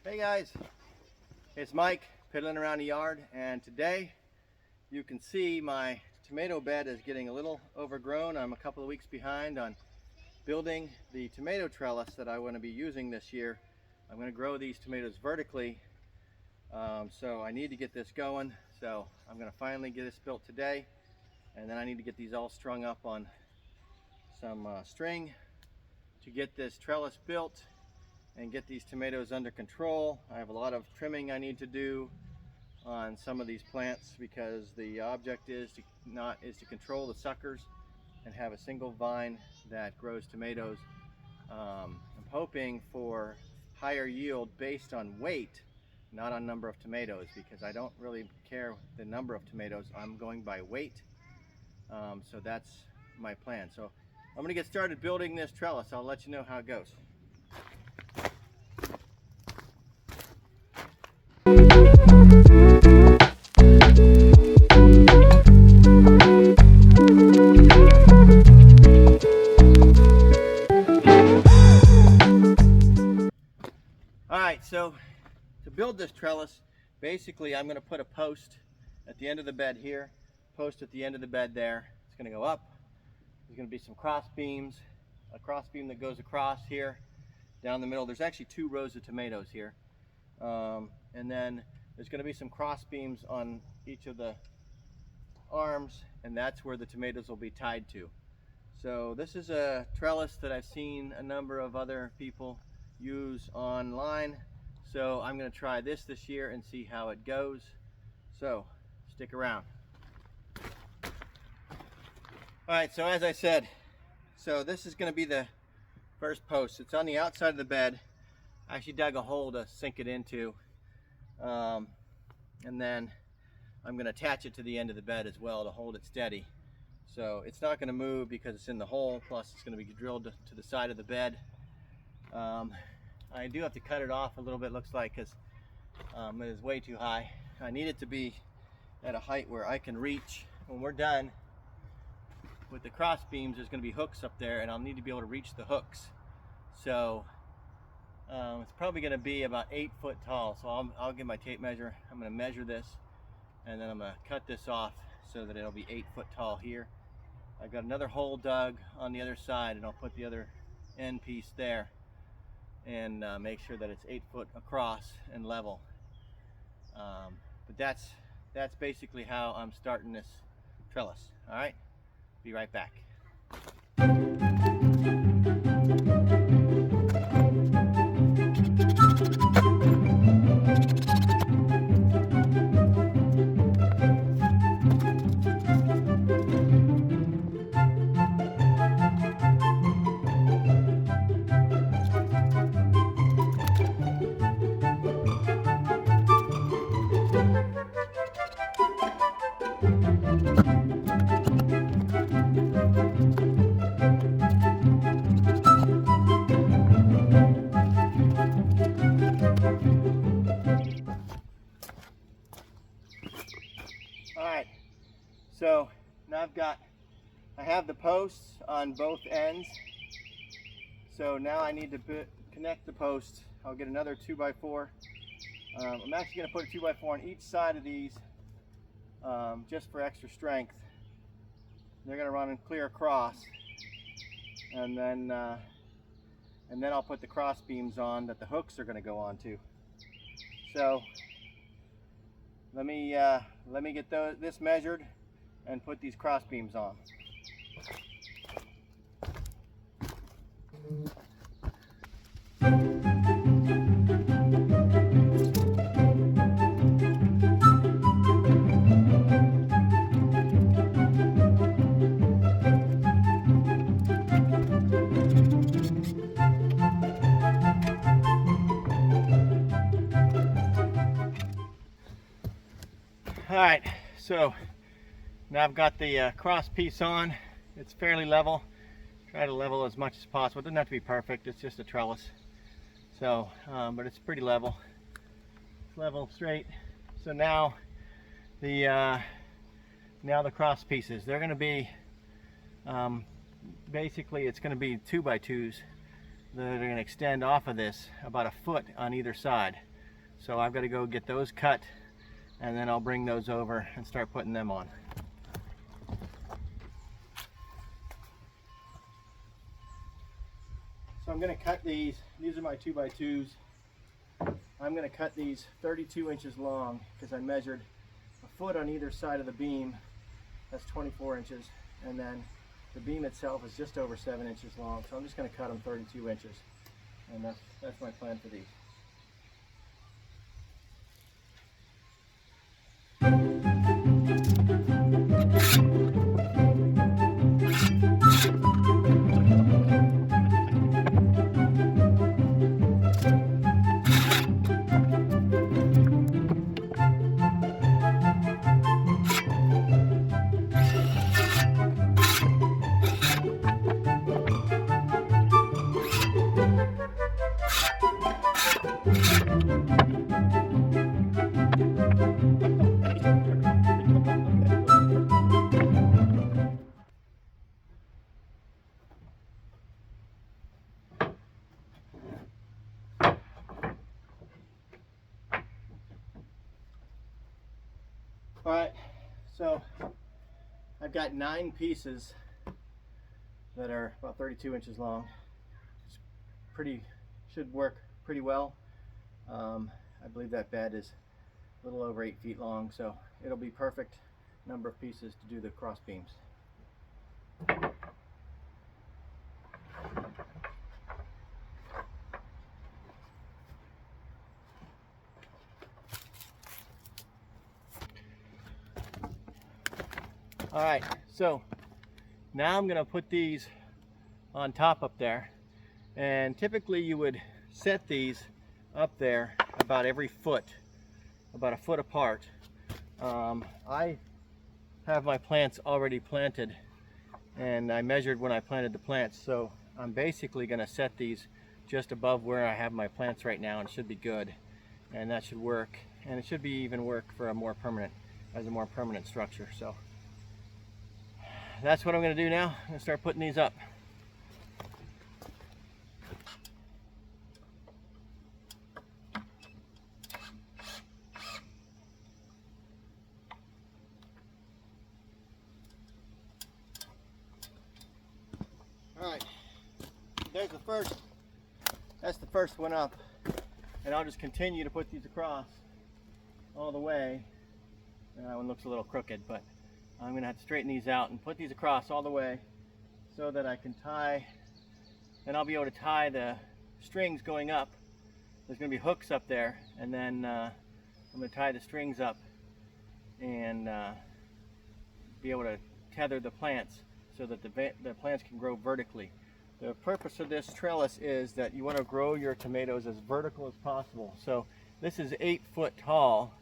Hey guys, it's Mike piddling around the yard, and today you can see my tomato bed is getting a little overgrown. I'm a couple of weeks behind on building the tomato trellis that I want to be using this year. I'm going to grow these tomatoes vertically, so I need to get this going. So I'm going to finally get this built today, and then I need to get these all strung up on some string to get this trellis built and get these tomatoes under control. I have a lot of trimming I need to do on some of these plants because the object is to control the suckers and have a single vine that grows tomatoes. I'm hoping for higher yield based on weight, not on number of tomatoes, because I don't really care the number of tomatoes. I'm going by weight, so that's my plan. So I'm going to get started building this trellis. I'll let you know how it goes. Alright, so to build this trellis, basically I'm going to put a post at the end of the bed here, post at the end of the bed there. It's going to go up. There's going to be some cross beams, a cross beam that goes across here, down the middle. There's actually 2 rows of tomatoes here. And then there's going to be some cross beams on each of the arms, and that's where the tomatoes will be tied to. So this is a trellis that I've seen a number of other people use online, so I'm going to try this year and see how it goes. So stick around. Alright, so as I said, so this is going to be the first post. It's on the outside of the bed. I actually dug a hole to sink it into, and then I'm going to attach it to the end of the bed as well to hold it steady. So it's not going to move because it's in the hole, plus it's going to be drilled to the side of the bed. I do have to cut it off a little bit, looks like, because it is way too high. I need it to be at a height where I can reach. When we're done with the cross beams, there's going to be hooks up there, and I'll need to be able to reach the hooks. So it's probably going to be about 8 foot tall. So I'll get my tape measure. I'm going to measure this, and then I'm going to cut this off so that it'll be 8 foot tall here. I've got another hole dug on the other side, and I'll put the other end piece there and make sure that it's 8 foot across and level. But that's basically how I'm starting this trellis. All right, be right back. Alright, so now I have the posts on both ends. So now I need to connect the posts. I'll get another 2x4. I'm actually going to put a 2x4 on each side of these just for extra strength. They're going to run clear across, and then I'll put the cross beams on that the hooks are going to go onto. So let me get this measured and put these cross beams on. Alright, so now I've got the cross piece on. It's fairly level. Try to level as much as possible. It doesn't have to be perfect, it's just a trellis. So, but it's pretty level. It's level, straight. So now the cross pieces, they're going to be basically, it's going to be 2x2s that are going to extend off of this about a foot on either side. So I've got to go get those cut, and then I'll bring those over and start putting them on. So I'm going to cut these are my 2x2s. I'm going to cut these 32 inches long because I measured a foot on either side of the beam. That's 24 inches, and then the beam itself is just over 7 inches long, so I'm just going to cut them 32 inches, and that's my plan for these. Alright, so I've got 9 pieces that are about 32 inches long. It's should work pretty well. I believe that bed is a little over 8 feet long, so it'll be perfect number of pieces to do the cross beams. Alright, so now I'm going to put these on top up there, and typically you would set these up there about every foot, about a foot apart. I have my plants already planted, and I measured when I planted the plants, so I'm basically going to set these just above where I have my plants right now, and it should be good, and that should work, and it should be even work for a more permanent structure. So that's what I'm going to do now. I'm going to start putting these up. Alright, there's the first. That's the first one up. And I'll just continue to put these across all the way. That one looks a little crooked, but I'm going to have to straighten these out and put these across all the way so that I can tie, and I'll be able to tie the strings going up. There's going to be hooks up there, and then I'm going to tie the strings up and be able to tether the plants so that the plants can grow vertically. The purpose of this trellis is that you want to grow your tomatoes as vertical as possible. So this is 8 foot tall,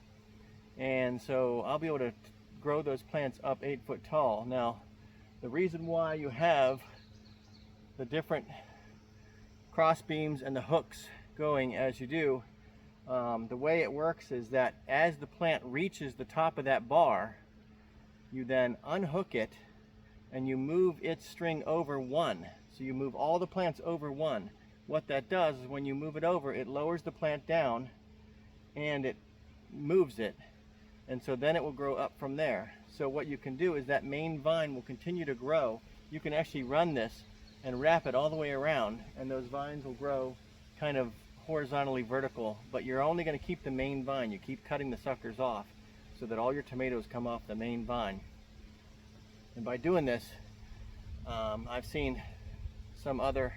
and so I'll be able to grow those plants up 8 foot tall. Now, the reason why you have the different cross beams and the hooks going as you do, the way it works is that as the plant reaches the top of that bar, you then unhook it and you move its string over one. So you move all the plants over one. What that does is when you move it over, it lowers the plant down and it moves it. And so then it will grow up from there. So what you can do is that main vine will continue to grow. You can actually run this and wrap it all the way around, and those vines will grow kind of horizontally vertical, but you're only going to keep the main vine. You keep cutting the suckers off so that all your tomatoes come off the main vine. And by doing this, I've seen some other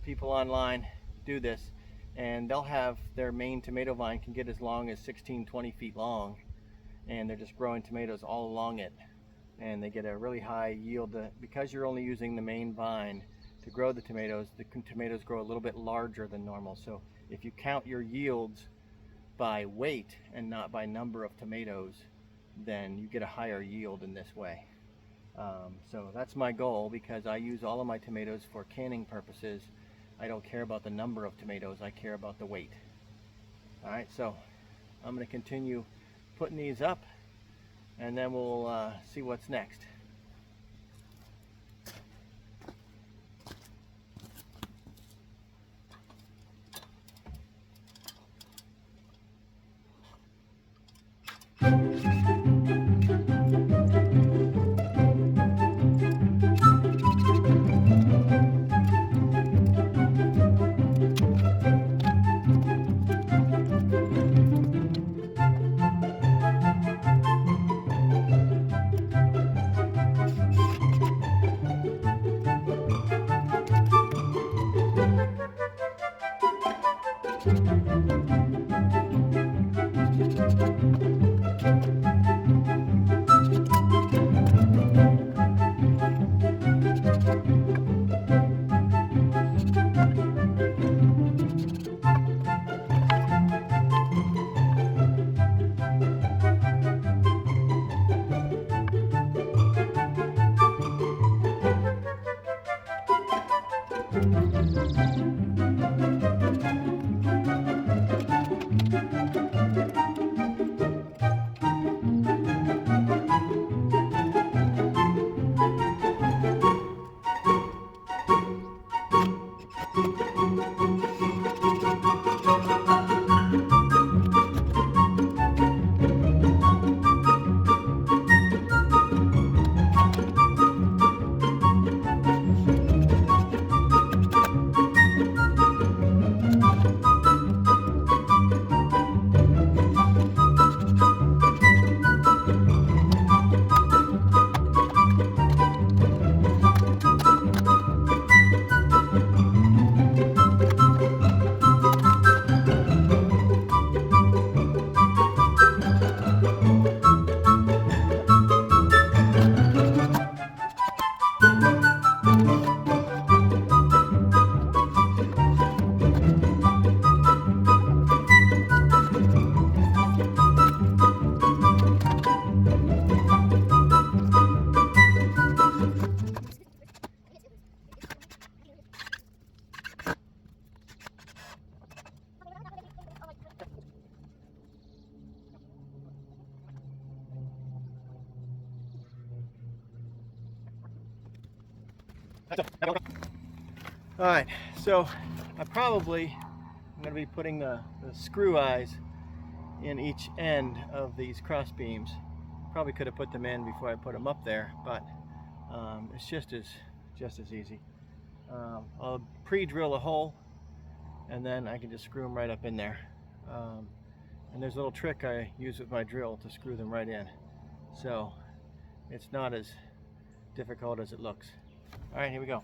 people online do this, and they'll have their main tomato vine can get as long as 16-20 feet long, and they're just growing tomatoes all along it, and they get a really high yield. Because you're only using the main vine to grow the tomatoes grow a little bit larger than normal. So if you count your yields by weight and not by number of tomatoes, then you get a higher yield in this way. So that's my goal, because I use all of my tomatoes for canning purposes. I don't care about the number of tomatoes, I care about the weight. Alright, so I'm going to continue putting these up, and then we'll see what's next. All right, so I'm going to be putting the screw eyes in each end of these cross beams. Probably could have put them in before I put them up there, but it's just as easy. I'll pre-drill a hole, and then I can just screw them right up in there. And there's a little trick I use with my drill to screw them right in. So it's not as difficult as it looks. All right, here we go.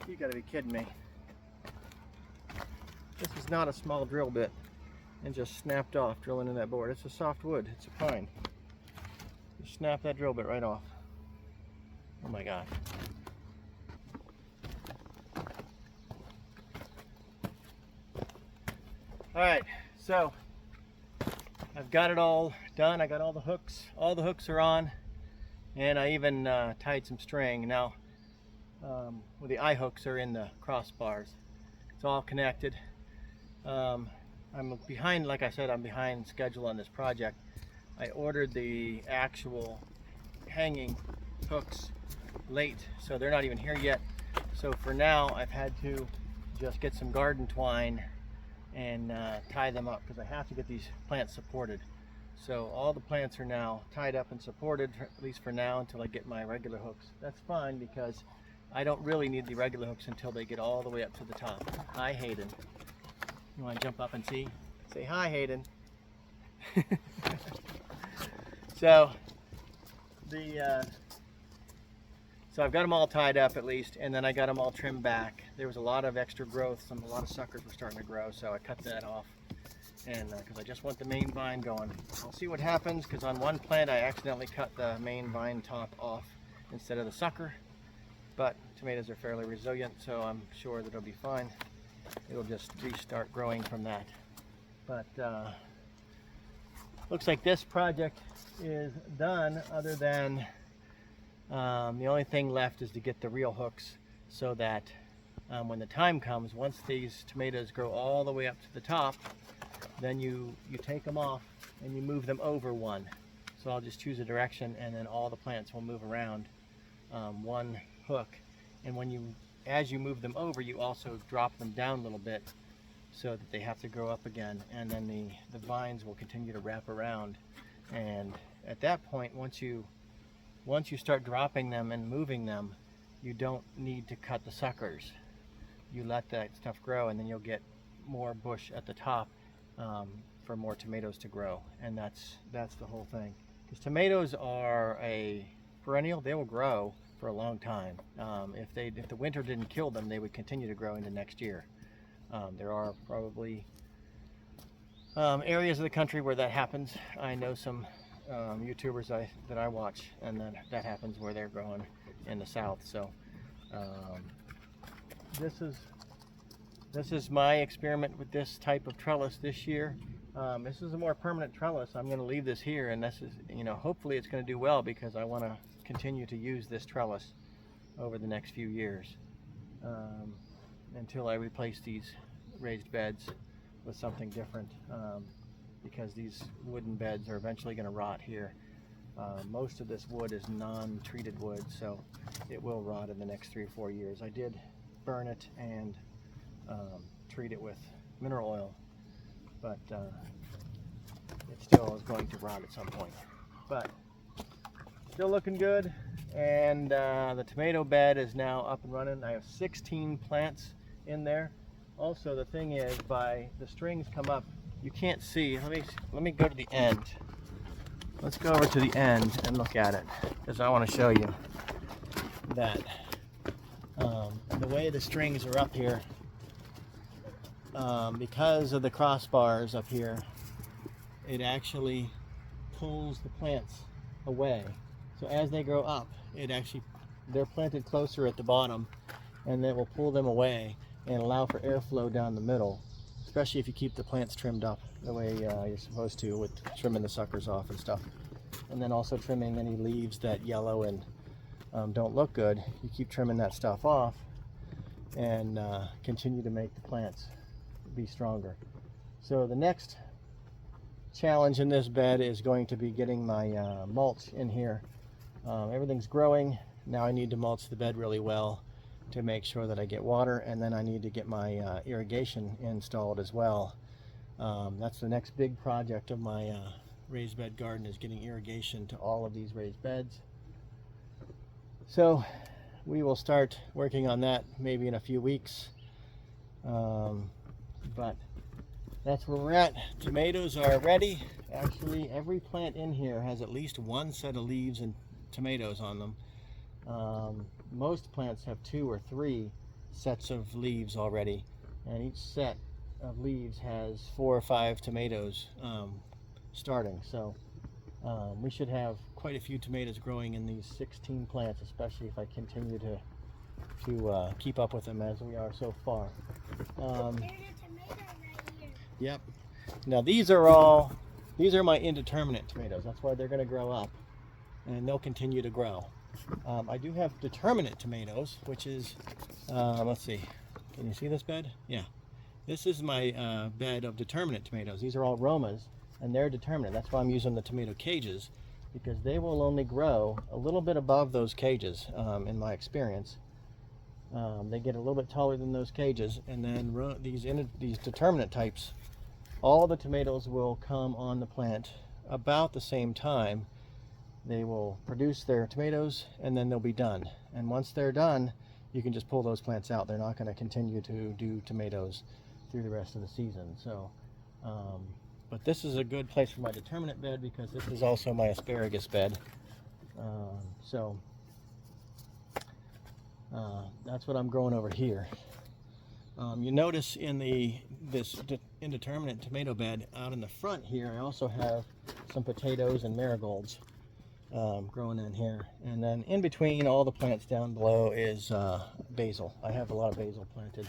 You gotta be kidding me. This is not a small drill bit and just snapped off drilling in that board. It's a soft wood, it's a pine. Just snap that drill bit right off. Oh my God. Alright, so I've got it all done. I got all the hooks. All the hooks are on, and I even tied some string. Now, well, the eye hooks are in the crossbars. It's all connected. I'm behind, like I said, I'm behind schedule on this project. I ordered the actual hanging hooks late, so they're not even here yet. So for now, I've had to just get some garden twine and tie them up because I have to get these plants supported. So all the plants are now tied up and supported, at least for now, until I get my regular hooks. That's fine because I don't really need the regular hooks until they get all the way up to the top. Hi, Hayden. You want to jump up and see? Say hi, Hayden. So I've got them all tied up at least, and then I got them all trimmed back. There was a lot of extra growth, a lot of suckers were starting to grow, so I cut that off, and because I just want the main vine going. I'll see what happens, because on one plant I accidentally cut the main vine top off instead of the sucker, but tomatoes are fairly resilient, so I'm sure that it'll be fine. It'll just restart growing from that. But looks like this project is done, other than the only thing left is to get the real hooks so that when the time comes, once these tomatoes grow all the way up to the top, then you take them off and you move them over one. So I'll just choose a direction, and then all the plants will move around one hook. And as you move them over, you also drop them down a little bit so that they have to grow up again, and then the vines will continue to wrap around. And at that point, once you start dropping them and moving them, you don't need to cut the suckers. You let that stuff grow, and then you'll get more bush at the top for more tomatoes to grow. And that's the whole thing. Because tomatoes are a perennial; they will grow for a long time. If the winter didn't kill them, they would continue to grow into next year. There are probably areas of the country where that happens. I know some YouTubers that I watch, and that happens where they're growing in the south. So this is my experiment with this type of trellis this year. This is a more permanent trellis. I'm going to leave this here, and this is, hopefully it's going to do well, because I want to continue to use this trellis over the next few years until I replace these raised beds with something different, because these wooden beds are eventually going to rot here. Most of this wood is non-treated wood, so it will rot in the next 3 or 4 years. I did burn it and treat it with mineral oil, but it still is going to rot at some point. But still looking good, and the tomato bed is now up and running. I have 16 plants in there. Also, the thing is, by the strings come up, you can't see. Let me go to the end. Let's go over to the end and look at it, because I want to show you that the way the strings are up here, because of the crossbars up here, it actually pulls the plants away. So as they grow up, they're planted closer at the bottom, and that will pull them away and allow for airflow down the middle, especially if you keep the plants trimmed up the way you're supposed to, with trimming the suckers off and stuff. And then also trimming any leaves that yellow and don't look good. You keep trimming that stuff off and continue to make the plants be stronger. So the next challenge in this bed is going to be getting my mulch in here. Everything's growing. Now I need to mulch the bed really well to make sure that I get water, and then I need to get my irrigation installed as well. That's the next big project of my raised bed garden, is getting irrigation to all of these raised beds. So we will start working on that maybe in a few weeks. But that's where we're at. Tomatoes are ready. Actually, every plant in here has at least one set of leaves and tomatoes on them. Most plants have 2 or 3 sets of leaves already, and each set of leaves has 4 or 5 tomatoes starting. So we should have quite a few tomatoes growing in these 16 plants, especially if I continue to keep up with them as we are so far. There's a tomato right here. Yep. Now these are my indeterminate tomatoes. That's why they're going to grow up, and they'll continue to grow. I do have determinate tomatoes, which is, let's see, can you see this bed? Yeah. This is my bed of determinate tomatoes. These are all Romas, and they're determinate. That's why I'm using the tomato cages, because they will only grow a little bit above those cages, in my experience. They get a little bit taller than those cages, and then these determinate types, all the tomatoes will come on the plant about the same time. They will produce their tomatoes, and then they'll be done. And once they're done, you can just pull those plants out. They're not going to continue to do tomatoes through the rest of the season. So, but this is a good place for my determinate bed, because this is also my asparagus bed. That's what I'm growing over here. You notice in this indeterminate tomato bed out in the front here, I also have some potatoes and marigolds growing in here, and then in between all the plants down below is basil. I have a lot of basil planted.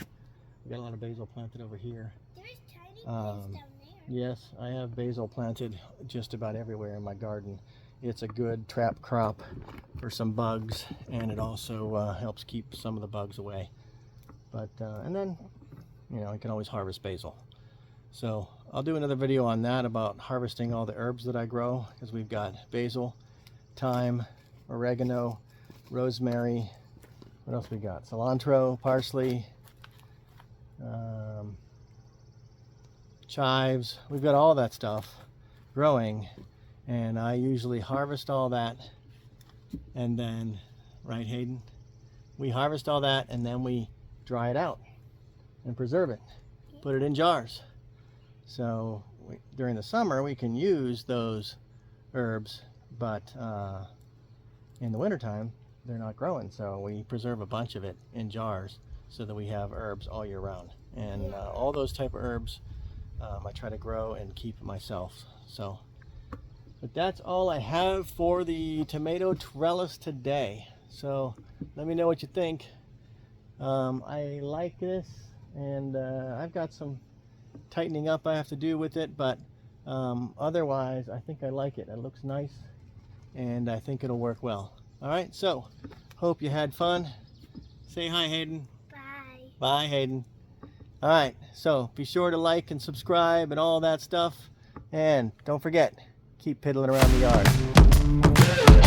We got a lot of basil planted over here. There's tiny things down there. Yes, I have basil planted just about everywhere in my garden. It's a good trap crop for some bugs, and it also helps keep some of the bugs away. But and then, I can always harvest basil. So I'll do another video on that, about harvesting all the herbs that I grow, because we've got basil, thyme, oregano, rosemary, what else we got? Cilantro, parsley, chives. We've got all that stuff growing, and I usually harvest all that, and then, right, Hayden? We harvest all that and then we dry it out and preserve it, put it in jars. So during the summer we can use those herbs, but in the wintertime they're not growing, so we preserve a bunch of it in jars so that we have herbs all year round. And all those type of herbs I try to grow and keep myself. So, but that's all I have for the tomato trellis today. So let me know what you think. I like this, and I've got some tightening up I have to do with it, but otherwise I think I like it. It looks nice, and I think it'll work well. All right, so hope you had fun. Say hi, Hayden. Bye. Bye, Hayden. All right, so be sure to like and subscribe and all that stuff, and don't forget, keep piddling around the yard.